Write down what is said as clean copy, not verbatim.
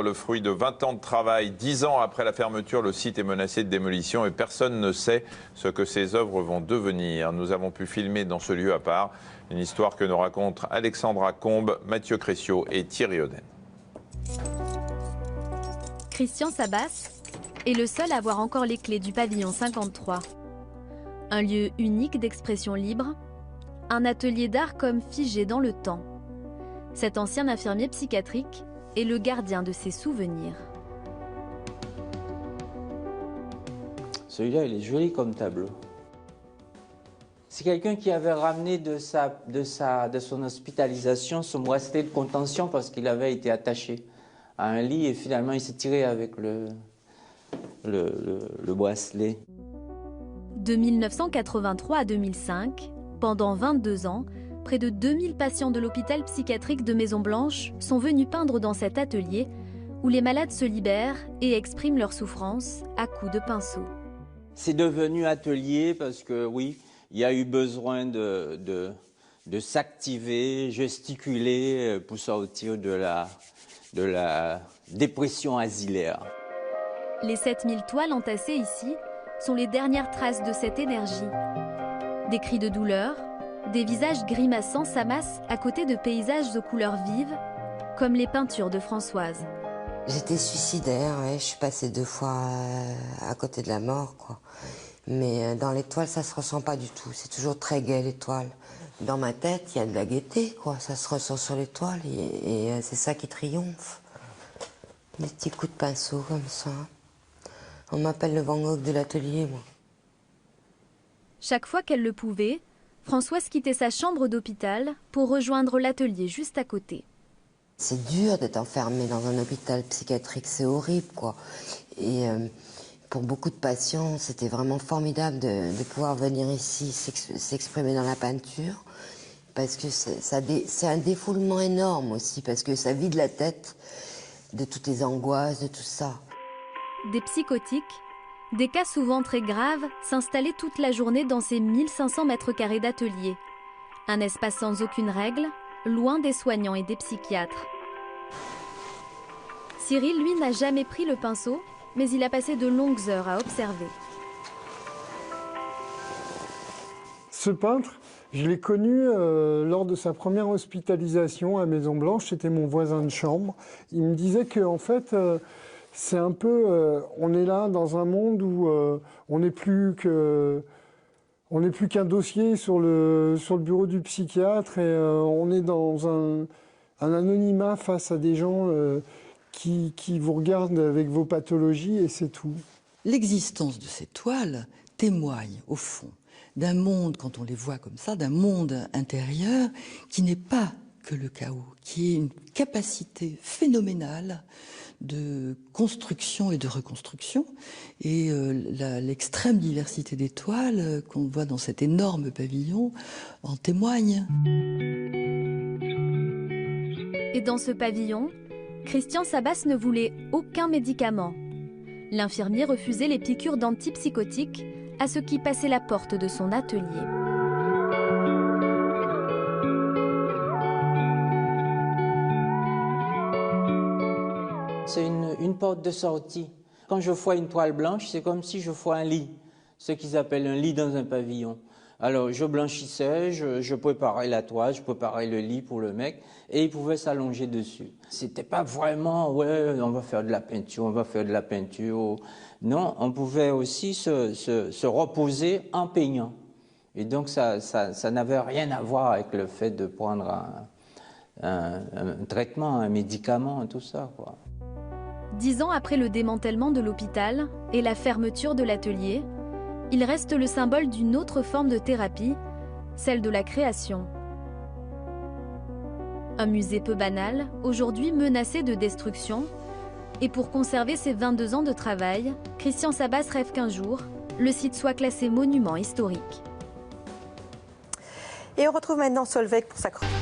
le fruit de 20 ans de travail. 10 ans après la fermeture, le site est menacé de démolition et personne ne sait ce que ces œuvres vont devenir. Nous avons pu filmer dans ce lieu à part une histoire que nous racontent Alexandra Combe, Mathieu Cressiot et Thierry Oden. Christian Sabas est le seul à avoir encore les clés du pavillon 53. Un lieu unique d'expression libre, un atelier d'art comme figé dans le temps. Cet ancien infirmier psychiatrique est le gardien de ses souvenirs. Celui-là, il est joli comme tableau. C'est quelqu'un qui avait ramené de son hospitalisation son bracelet de contention parce qu'il avait été attaché à un lit et finalement il s'est tiré avec le bracelet. De 1983 à 2005, pendant 22 ans, près de 2000 patients de l'hôpital psychiatrique de Maison-Blanche sont venus peindre dans cet atelier où les malades se libèrent et expriment leur souffrance à coups de pinceau. C'est devenu atelier parce que oui, il y a eu besoin de s'activer, gesticuler pour sortir de la dépression asilaire. Les 7000 toiles entassées ici sont les dernières traces de cette énergie. Des cris de douleur, des visages grimaçants s'amassent à côté de paysages aux couleurs vives, comme les peintures de Françoise. J'étais suicidaire, ouais. Je suis passée 2 fois à côté de la mort, quoi. Mais dans les toiles, ça se ressent pas du tout. C'est toujours très gai, les toiles. Dans ma tête, il y a de la gaieté, quoi. Ça se ressent sur les toiles et c'est ça qui triomphe. Des petits coups de pinceau comme ça. On m'appelle le Van Gogh de l'atelier, moi. Chaque fois qu'elle le pouvait, Françoise quittait sa chambre d'hôpital pour rejoindre l'atelier juste à côté. C'est dur d'être enfermé dans un hôpital psychiatrique, c'est horrible, quoi. Et pour beaucoup de patients, c'était vraiment formidable de pouvoir venir ici s'exprimer dans la peinture, parce que c'est un défoulement énorme aussi, parce que ça vide la tête de toutes les angoisses, de tout ça. Des psychotiques, des cas souvent très graves, s'installaient toute la journée dans ces 1500 mètres carrés d'atelier. Un espace sans aucune règle, loin des soignants et des psychiatres. Cyril, lui, n'a jamais pris le pinceau, mais il a passé de longues heures à observer. Ce peintre, je l'ai connu lors de sa première hospitalisation à Maison-Blanche. C'était mon voisin de chambre. Il me disait qu'en fait, c'est un peu... on est là dans un monde où on n'est plus qu'un dossier sur le bureau du psychiatre et on est dans un anonymat face à des gens qui vous regardent avec vos pathologies et c'est tout. L'existence de ces toiles témoigne, au fond, d'un monde, quand on les voit comme ça, d'un monde intérieur qui n'est pas que le chaos, qui est une capacité phénoménale de construction et de reconstruction. Et l'extrême diversité des toiles qu'on voit dans cet énorme pavillon en témoigne. Et dans ce pavillon, Christian Sabas ne voulait aucun médicament. L'infirmier refusait les piqûres d'antipsychotiques à ceux qui passaient la porte de son atelier. C'est une porte de sortie. Quand je fous une toile blanche, c'est comme si je fous un lit, ce qu'ils appellent un lit dans un pavillon. Alors je blanchissais, je préparais la toile, je préparais le lit pour le mec, et il pouvait s'allonger dessus. C'était pas vraiment, ouais, on va faire de la peinture, on va faire de la peinture. Non, on pouvait aussi se reposer en peignant. Et donc ça n'avait rien à voir avec le fait de prendre un traitement, un médicament, tout ça, quoi. 10 ans après le démantèlement de l'hôpital et la fermeture de l'atelier, il reste le symbole d'une autre forme de thérapie, celle de la création. Un musée peu banal, aujourd'hui menacé de destruction. Et pour conserver ses 22 ans de travail, Christian Sabas rêve qu'un jour, le site soit classé monument historique. Et on retrouve maintenant Solveig pour sa chronique.